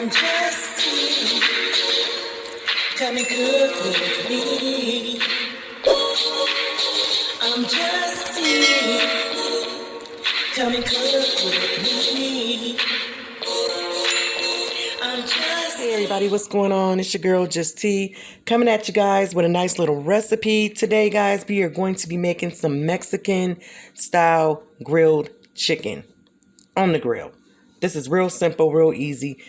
I'm just you. Come and cook with me. I'm just you. Come and cook with me. Hey everybody, what's going on? It's your girl Just T coming at you guys with a nice little recipe. Today guys, we are going to be making some Mexican style grilled chicken on the grill. This is real simple, real easy,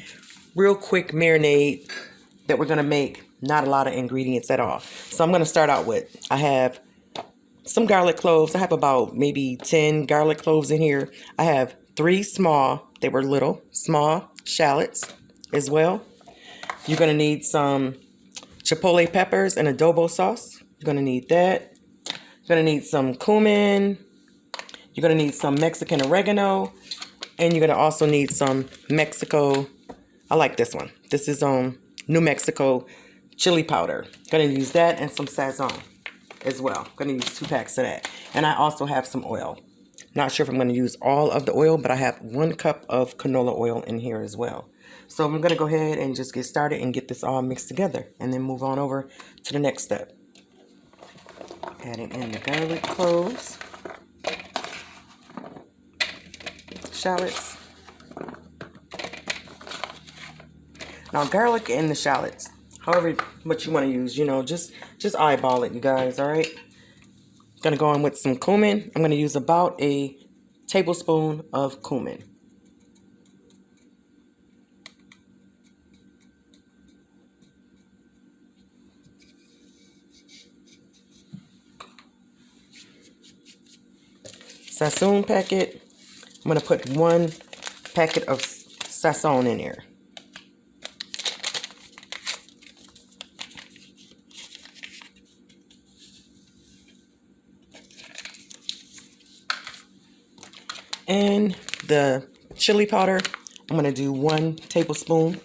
real quick marinade that we're going to make. Not a lot of ingredients at all. So I'm going to start out with, I have some garlic cloves. I have about maybe 10 garlic cloves in here. I have 3 small, they were little, small shallots as well. You're going to need some chipotle peppers and adobo sauce. You're going to need that. You're going to need some cumin. You're going to need some Mexican oregano. And you're going to also need some Mexico. I like this one. This is New Mexico chili powder. Going to use that and some sazon as well. Going to use 2 packs of that. And I also have some oil. Not sure if I'm going to use all of the oil, but I have 1 cup of canola oil in here as well. So I'm going to go ahead and just get started and get this all mixed together and then move on over to the next step. Adding in the garlic cloves, shallots. Now garlic and the shallots, however much you want to use, you know, just eyeball it, you guys, all right? Going to go on with some cumin. I'm going to use about a tablespoon of cumin. Sazon packet. I'm going to put 1 packet of sazon in here. And the chili powder, I'm going to do 1 tablespoon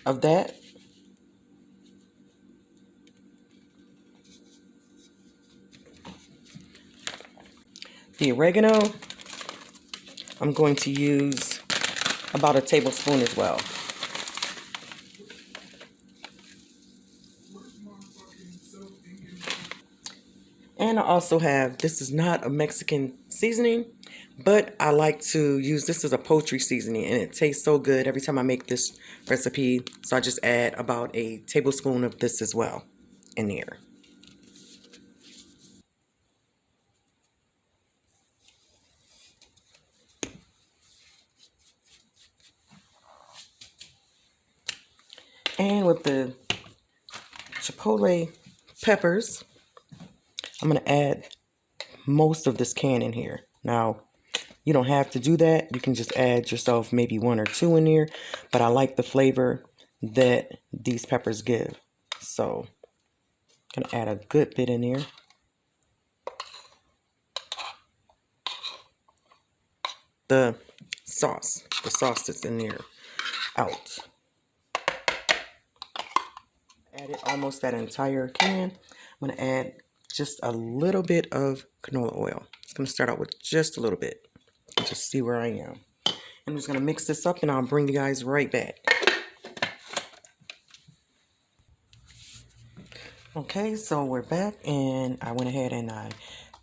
of that. The oregano, I'm going to use about a tablespoon as well. And I also have, this is not a Mexican seasoning, but I like to use this as a poultry seasoning, and it tastes so good every time I make this recipe. So I just add about a tablespoon of this as well in there. And with the chipotle peppers, I'm going to add most of this can in here. Now, you don't have to do that. You can just add yourself maybe 1 or 2 in here. But I like the flavor that these peppers give. So, I'm going to add a good bit in here. The sauce that's in there, out. Added almost that entire can. I'm going to add just a little bit of canola oil. It's going to start out with just a little bit. Just see where I am. I'm just going to mix this up and I'll bring you guys right back. Okay, so we're back and I went ahead and I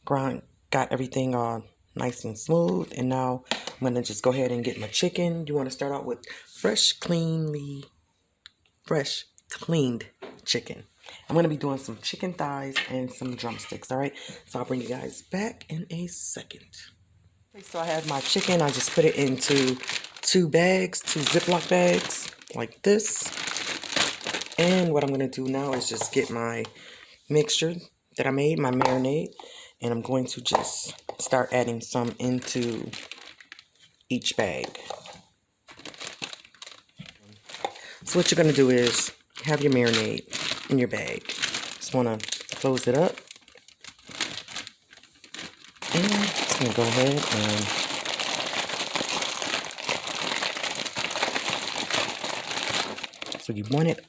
got everything all nice and smooth. And now I'm going to just go ahead and get my chicken. You want to start out with fresh, cleaned chicken. I'm going to be doing some chicken thighs and some drumsticks, all right? So I'll bring you guys back in a second. Okay, so I have my chicken. I just put it into 2 bags, 2 Ziploc bags, like this. And what I'm going to do now is just get my mixture that I made, my marinade, and I'm going to just start adding some into each bag. So what you're going to do is have your marinade in your bag. Just want to close it up. And just going to go ahead and so you want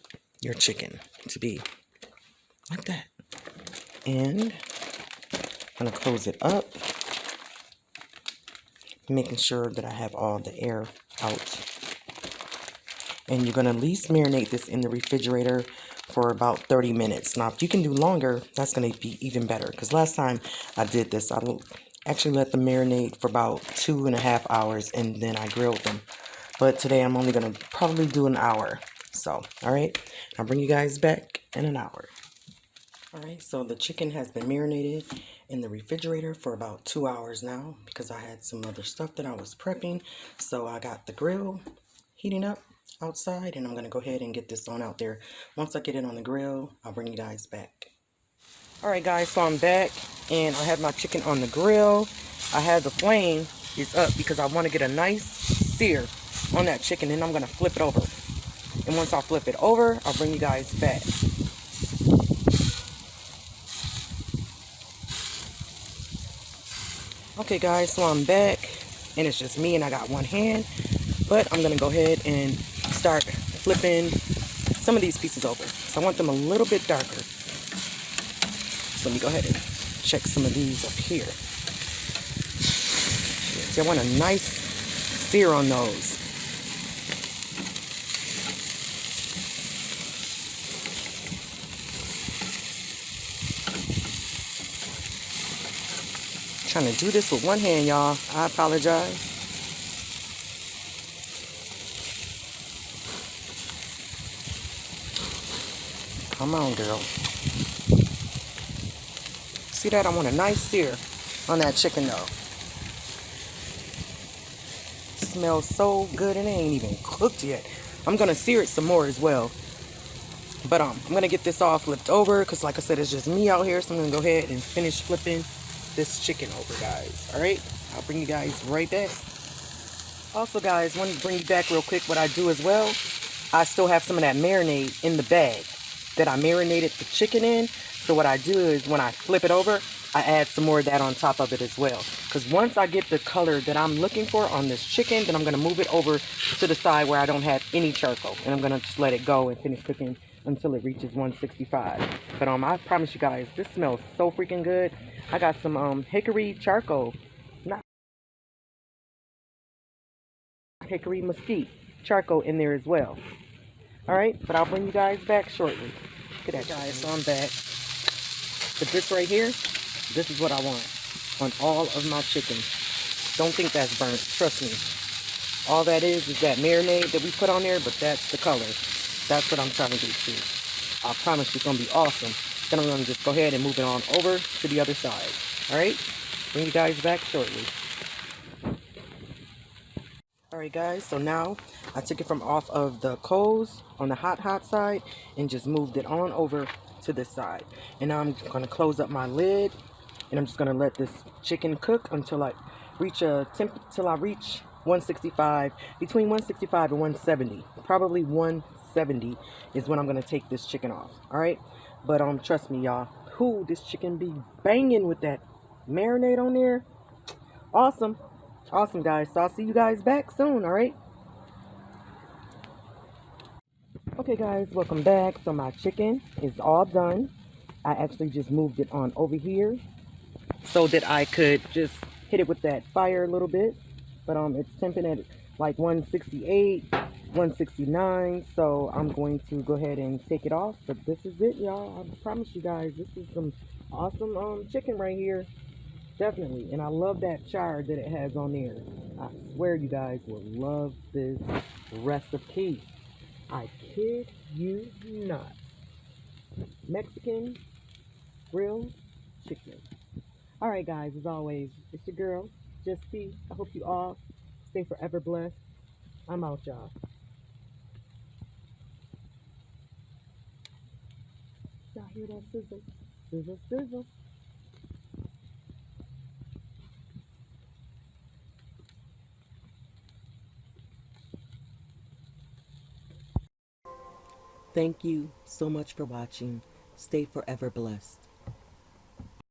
your chicken to be like that. And I'm going to close it up, making sure that I have all the air out. And you're going to at least marinate this in the refrigerator for about 30 minutes. Now, if you can do longer, that's going to be even better. Because last time I did this, I actually let them marinate for about 2.5 hours, and then I grilled them. But today I'm only going to probably do an hour. So, all right, I'll bring you guys back in an hour. All right, so the chicken has been marinated in the refrigerator for about 2 hours now because I had some other stuff that I was prepping. So I got the grill heating up outside, and I'm going to go ahead and get this on out there. Once I get it on the grill, I'll bring you guys back. All right, guys, so I'm back, and I have my chicken on the grill. I have the flame is up because I want to get a nice sear on that chicken, and I'm going to flip it over. And once I flip it over, I'll bring you guys back. Okay, guys, so I'm back, and it's just me, and I got one hand. But I'm going to go ahead and start flipping some of these pieces over. So I want them a little bit darker. So let me go ahead and check some of these up here. See, I want a nice sear on those. Trying to do this with one hand, y'all. I apologize. Come on, girl. See that? I want a nice sear on that chicken, though. It smells so good, and it ain't even cooked yet. I'm going to sear it some more as well. But I'm going to get this all flipped over because, like I said, it's just me out here. So I'm going to go ahead and finish flipping this chicken over, guys. All right? I'll bring you guys right back. Also, guys, I want to bring you back real quick. What I do as well, I still have some of that marinade in the bag that I marinated the chicken in. So what I do is when I flip it over, I add some more of that on top of it as well. Because once I get the color that I'm looking for on this chicken, then I'm going to move it over to the side where I don't have any charcoal. And I'm going to just let it go and finish cooking until it reaches 165. But I promise you guys, this smells so freaking good. I got some hickory charcoal. Not hickory mesquite charcoal in there as well. Alright, but I'll bring you guys back shortly. Look at that, guys, so I'm back. But this right here, this is what I want on all of my chicken. Don't think that's burnt, trust me. All that is that marinade that we put on there, but that's the color. That's what I'm trying to do too. I promise it's going to be awesome. Then I'm going to just go ahead and move it on over to the other side. Alright, bring you guys back shortly. Alright guys, so now I took it from off of the coals on the hot side and just moved it on over to this side. And now I'm going to close up my lid, and I'm just going to let this chicken cook until I reach till I reach 165, between 165 and 170. Probably 170 is when I'm going to take this chicken off. Alright, but trust me, y'all, this chicken be banging with that marinade on there. Awesome. Awesome, guys. So I'll see you guys back soon, alright? Okay, guys, welcome back. So my chicken is all done. I actually just moved it on over here so that I could just hit it with that fire a little bit. But it's temping at like 168, 169. So I'm going to go ahead and take it off. But this is it, y'all. I promise you guys, this is some awesome chicken right here. Definitely. And I love that char that it has on there. I swear you guys will love this recipe. I kid you not. Mexican grilled chicken. Alright guys, as always, it's your girl, Just T. I hope you all stay forever blessed. I'm out, y'all. Y'all hear that sizzle? Sizzle, sizzle. Thank you so much for watching. Stay forever blessed.